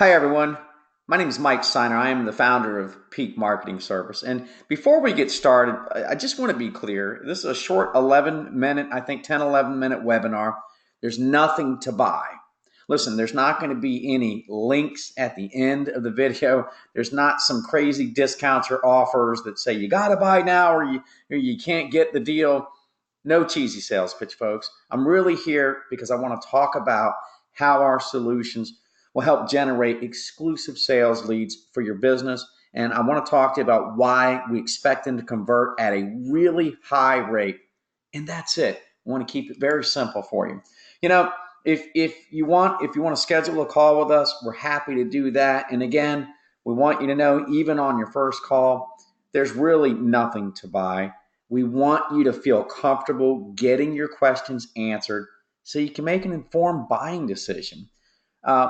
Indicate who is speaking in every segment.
Speaker 1: Hi, everyone. My name is Mike Seiner. I am the founder of Peak Marketing Service. And before we get started, I just want to be clear. This is a short 11 minute, I think 10, 11-minute webinar. There's nothing to buy. Listen, there's not going to be any links at the end of the video. There's not some crazy discounts or offers that say you got to buy now or you can't get the deal. No cheesy sales pitch, folks. I'm really here because I want to talk about how our solutions will help generate exclusive sales leads for your business. And I want to talk to you about why we expect them to convert at a really high rate. And that's it. I want to keep it very simple for you. You know, if you want to schedule a call with us, we're happy to do that. And again, we want you to know, even on your first call, there's really nothing to buy. We want you to feel comfortable getting your questions answered so you can make an informed buying decision.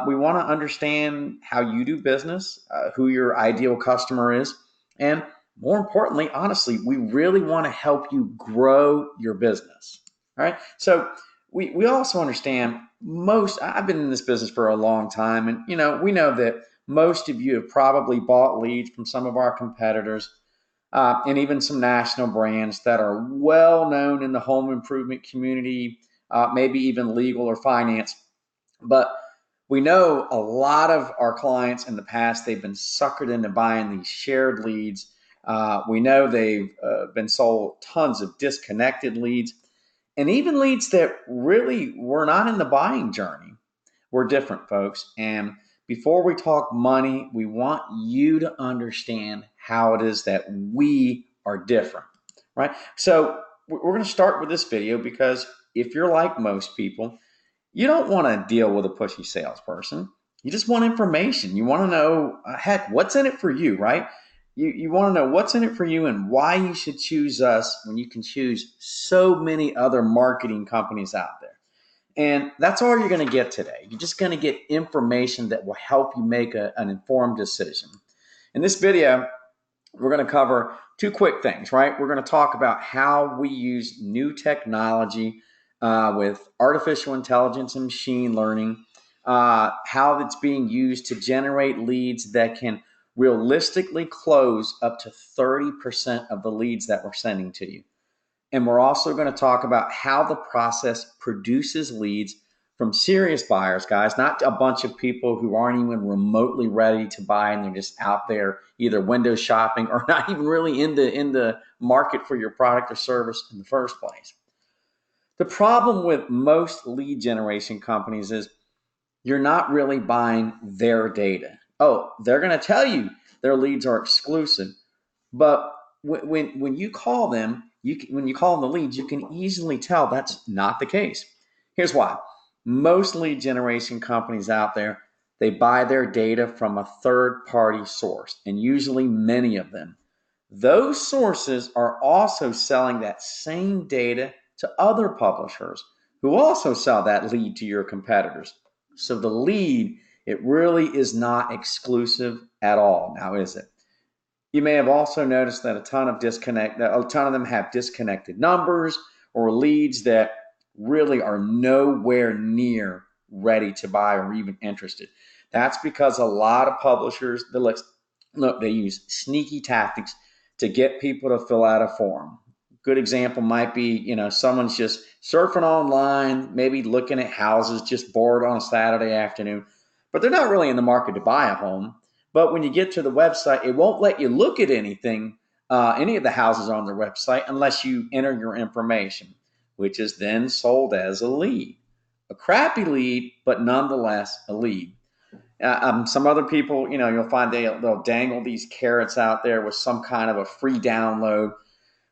Speaker 1: We want to understand how you do business, who your ideal customer is, and more importantly, honestly, we really want to help you grow your business. All right. So we also understand I've been in this business for a long time, and we know that most of you have probably bought leads from some of our competitors and even some national brands that are well known in the home improvement community, maybe even legal or finance. But we know a lot of our clients in the past, they've been suckered into buying these shared leads. We know they've been sold tons of disconnected leads and even leads that really were not in the buying journey. We're different, folks. And before we talk money, we want you to understand how it is that we are different, right? So we're going to start with this video because if you're like most people, you don't want to deal with a pushy salesperson. You just want information. You want to know, heck, what's in it for you, right? You want to know what's in it for you and why you should choose us when you can choose so many other marketing companies out there. And that's all you're going to get today. You're just going to get information that will help you make an informed decision. In this video, we're going to cover two quick things, right? We're going to talk about how we use new technology with artificial intelligence and machine learning, how it's being used to generate leads that can realistically close up to 30% of the leads that we're sending to you. And we're also going to talk about how the process produces leads from serious buyers, guys, not a bunch of people who aren't even remotely ready to buy and they're just out there either window shopping or not even really in the market for your product or service in the first place. The problem with most lead generation companies is you're not really buying their data. Oh, they're going to tell you their leads are exclusive, but when you call them, when you call them the leads, you can easily tell that's not the case. Here's why. Most lead generation companies out there, they buy their data from a third-party source, and usually many of them. Those sources are also selling that same data to other publishers who also sell that lead to your competitors. So the lead, it really is not exclusive at all. Now, is it? You may have also noticed that a ton of them have disconnected numbers or leads that really are nowhere near ready to buy or even interested. That's because a lot of publishers, they use sneaky tactics to get people to fill out a form. Good example might be, someone's just surfing online, maybe looking at houses, just bored on a Saturday afternoon, but they're not really in the market to buy a home. But when you get to the website, it won't let you look at anything, any of the houses on their website unless you enter your information, which is then sold as a lead. A crappy lead, but nonetheless a lead. Some other people, you'll find they'll dangle these carrots out there with some kind of a free download,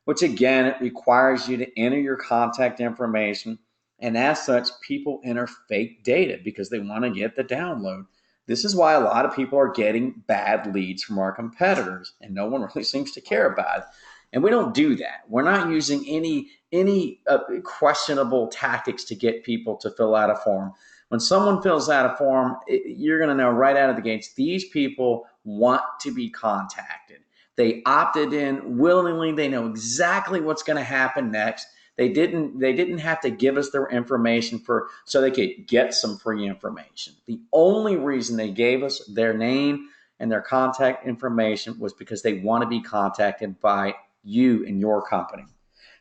Speaker 1: which again, it requires you to enter your contact information. And as such, people enter fake data because they want to get the download. This is why a lot of people are getting bad leads from our competitors, and no one really seems to care about it. And we don't do that. We're not using any questionable tactics to get people to fill out a form. When someone fills out a form, you're going to know right out of the gates, these people want to be contacted. They opted in willingly. They know exactly what's going to happen next. They didn't have to give us their information so they could get some free information. The only reason they gave us their name and their contact information was because they want to be contacted by you and your company.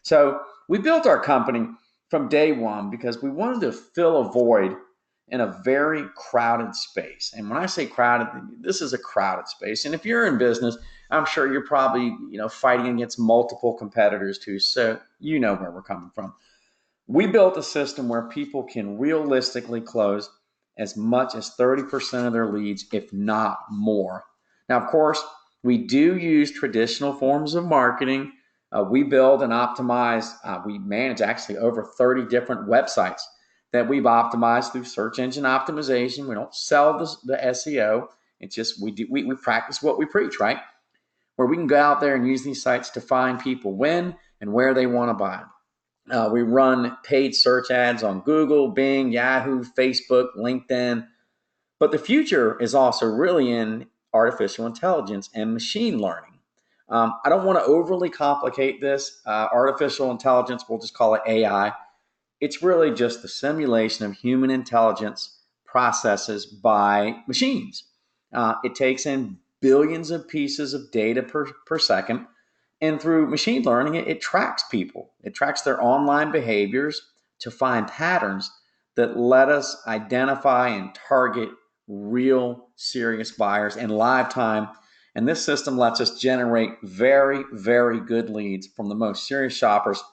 Speaker 1: So we built our company from day one because we wanted to fill a void in a very crowded space. And when I say crowded, this is a crowded space. And if you're in business, I'm sure you're probably, fighting against multiple competitors too. So you know where we're coming from. We built a system where people can realistically close as much as 30% of their leads, if not more. Now, of course, we do use traditional forms of marketing. We build and optimize, we manage actually over 30 different websites that we've optimized through search engine optimization. We don't sell the SEO. It's just we practice what we preach, right? Where we can go out there and use these sites to find people when and where they want to buy. We run paid search ads on Google, Bing, Yahoo, Facebook, LinkedIn. But the future is also really in artificial intelligence and machine learning. I don't want to overly complicate this. Artificial intelligence, we'll just call it AI. It's really just the simulation of human intelligence processes by machines. It takes in billions of pieces of data per second. And through machine learning, it tracks people. It tracks their online behaviors to find patterns that let us identify and target real serious buyers in live time. And this system lets us generate very, very good leads from the most serious shoppers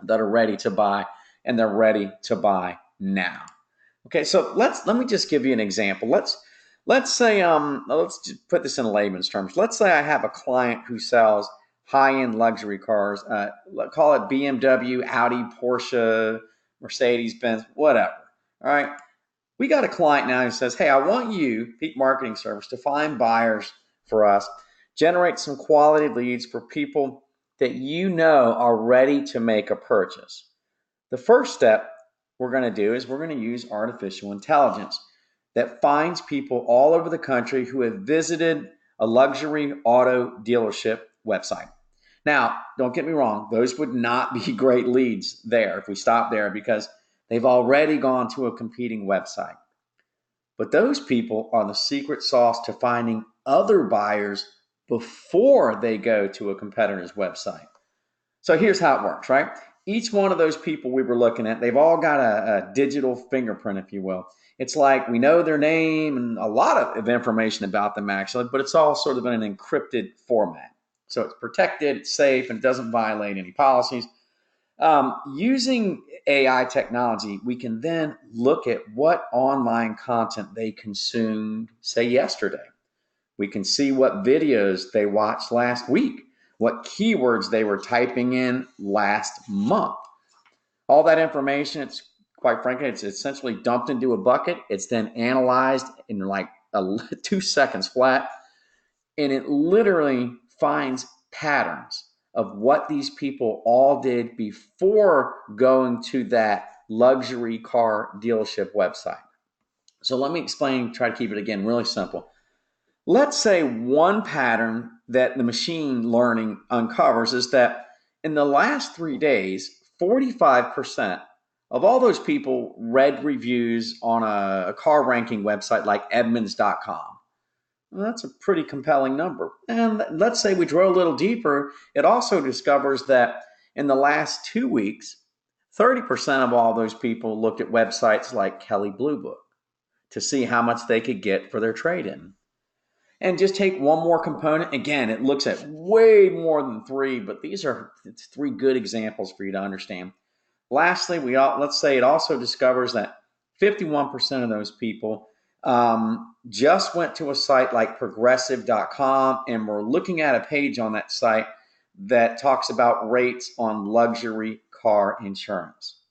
Speaker 1: that are ready to buy, and they're ready to buy now. Okay, so let me just give you an example. Let's say let's just put this in layman's terms. Let's say I have a client who sells high-end luxury cars. Call it BMW, Audi, Porsche, Mercedes-Benz, whatever. All right. We got a client now who says, "Hey, I want you, Peak Marketing Service, to find buyers for us, generate some quality leads for people that you know are ready to make a purchase." The first step we're going to do is we're going to use artificial intelligence that finds people all over the country who have visited a luxury auto dealership website. Now, don't get me wrong, those would not be great leads there if we stop there because they've already gone to a competing website. But those people are the secret sauce to finding other buyers before they go to a competitor's website. So here's how it works, right? Each one of those people we were looking at, they've all got a digital fingerprint, if you will. It's like we know their name and a lot of information about them actually, but it's all sort of in an encrypted format. So it's protected, it's safe, and it doesn't violate any policies. Using AI technology, we can then look at what online content they consumed, say, yesterday. We can see what videos they watched last week, what keywords they were typing in last month. All that information, it's quite frankly, it's essentially dumped into a bucket. It's then analyzed in like 2 seconds flat, and it literally finds patterns of what these people all did before going to that luxury car dealership website. So let me explain, try to keep it again really simple. Let's say one pattern that the machine learning uncovers is that in the last 3 days, 45% of all those people read reviews on a car ranking website like Edmunds.com. Well, that's a pretty compelling number. And let's say we drill a little deeper, it also discovers that in the last 2 weeks, 30% of all those people looked at websites like Kelley Blue Book to see how much they could get for their trade-in. And just take one more component. Again, it looks at way more than 3, but it's 3 good examples for you to understand. Lastly, let's say it also discovers that 51% of those people just went to a site like progressive.com and were looking at a page on that site that talks about rates on luxury car insurance.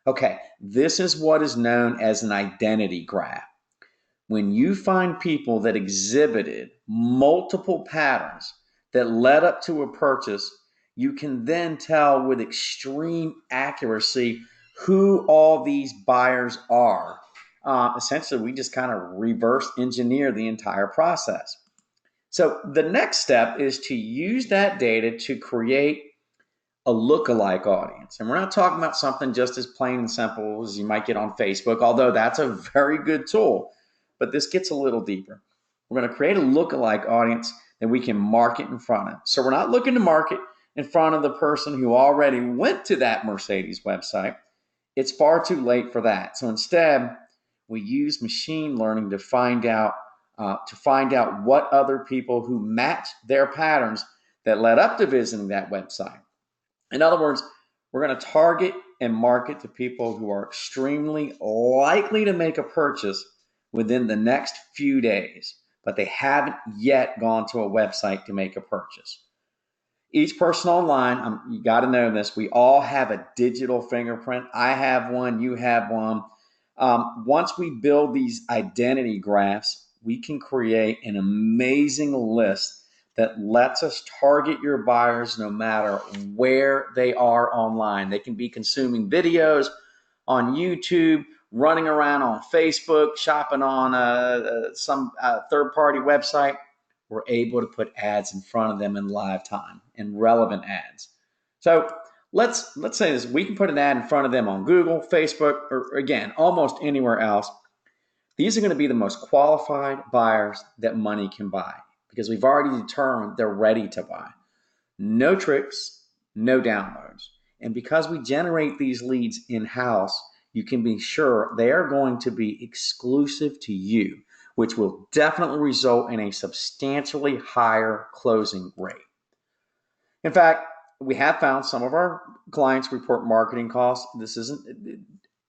Speaker 1: Okay, this is what is known as an identity graph. When you find people that exhibited multiple patterns that led up to a purchase, you can then tell with extreme accuracy who all these buyers are. Essentially, we just kind of reverse engineer the entire process. So the next step is to use that data to create a lookalike audience. And we're not talking about something just as plain and simple as you might get on Facebook, although that's a very good tool. But this gets a little deeper. We're going to create a lookalike audience that we can market in front of. So we're not looking to market in front of the person who already went to that Mercedes website. It's far too late for that. So instead, we use machine learning to find out what other people who match their patterns that led up to visiting that website. In other words, we're going to target and market to people who are extremely likely to make a purchase within the next few days, but they haven't yet gone to a website to make a purchase. Each person online, you got to know this, we all have a digital fingerprint. I have one, you have one. Once we build these identity graphs, we can create an amazing list that lets us target your buyers no matter where they are online. They can be consuming videos on YouTube, running around on Facebook, shopping on some third-party website. We're able to put ads in front of them in live time and relevant ads. So let's say this: we can put an ad in front of them on Google, Facebook, or again, almost anywhere else. These are going to be the most qualified buyers that money can buy because we've already determined they're ready to buy. No tricks, no downloads. And because we generate these leads in-house, you can be sure they are going to be exclusive to you, which will definitely result in a substantially higher closing rate. In fact, we have found some of our clients report marketing costs. This isn't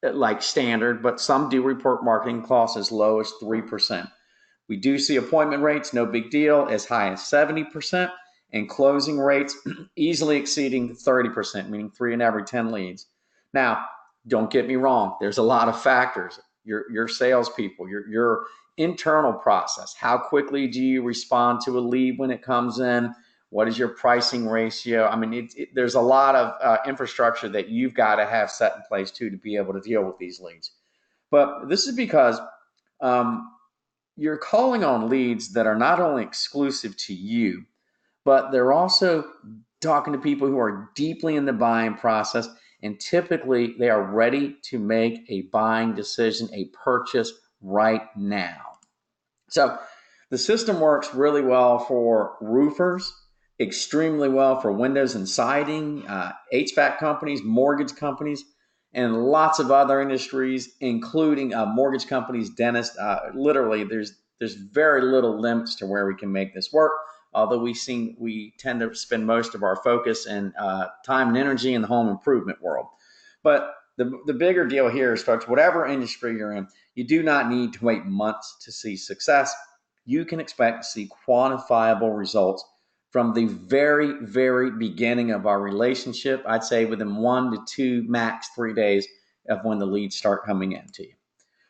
Speaker 1: like standard, but some do report marketing costs as low as 3%. We do see appointment rates, no big deal, as high as 70%, and closing rates easily exceeding 30%, meaning 3 in every 10 leads. Now, don't get me wrong, there's a lot of factors. Your salespeople, your internal process. How quickly do you respond to a lead when it comes in? What is your pricing ratio? I mean, there's a lot of infrastructure that you've got to have set in place too to be able to deal with these leads. But this is because you're calling on leads that are not only exclusive to you, but they're also talking to people who are deeply in the buying process, and typically they are ready to make a buying decision, a purchase right now. So the system works really well for roofers, extremely well for windows and siding, HVAC companies, mortgage companies, and lots of other industries, including mortgage companies, dentists. Literally, there's very little limits to where we can make this work. Although we tend to spend most of our focus and time and energy in the home improvement world. But the bigger deal here is, folks, whatever industry you're in, you do not need to wait months to see success. You can expect to see quantifiable results from the very, very beginning of our relationship. I'd say within 1 to 2, max 3 days of when the leads start coming into you.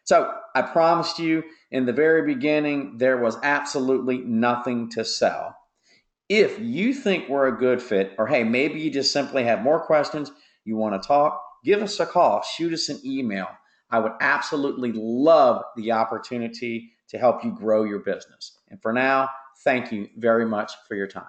Speaker 1: So I promised you in the very beginning, there was absolutely nothing to sell. If you think we're a good fit, or hey, maybe you just simply have more questions, you want to talk, give us a call, shoot us an email. I would absolutely love the opportunity to help you grow your business. And for now, thank you very much for your time.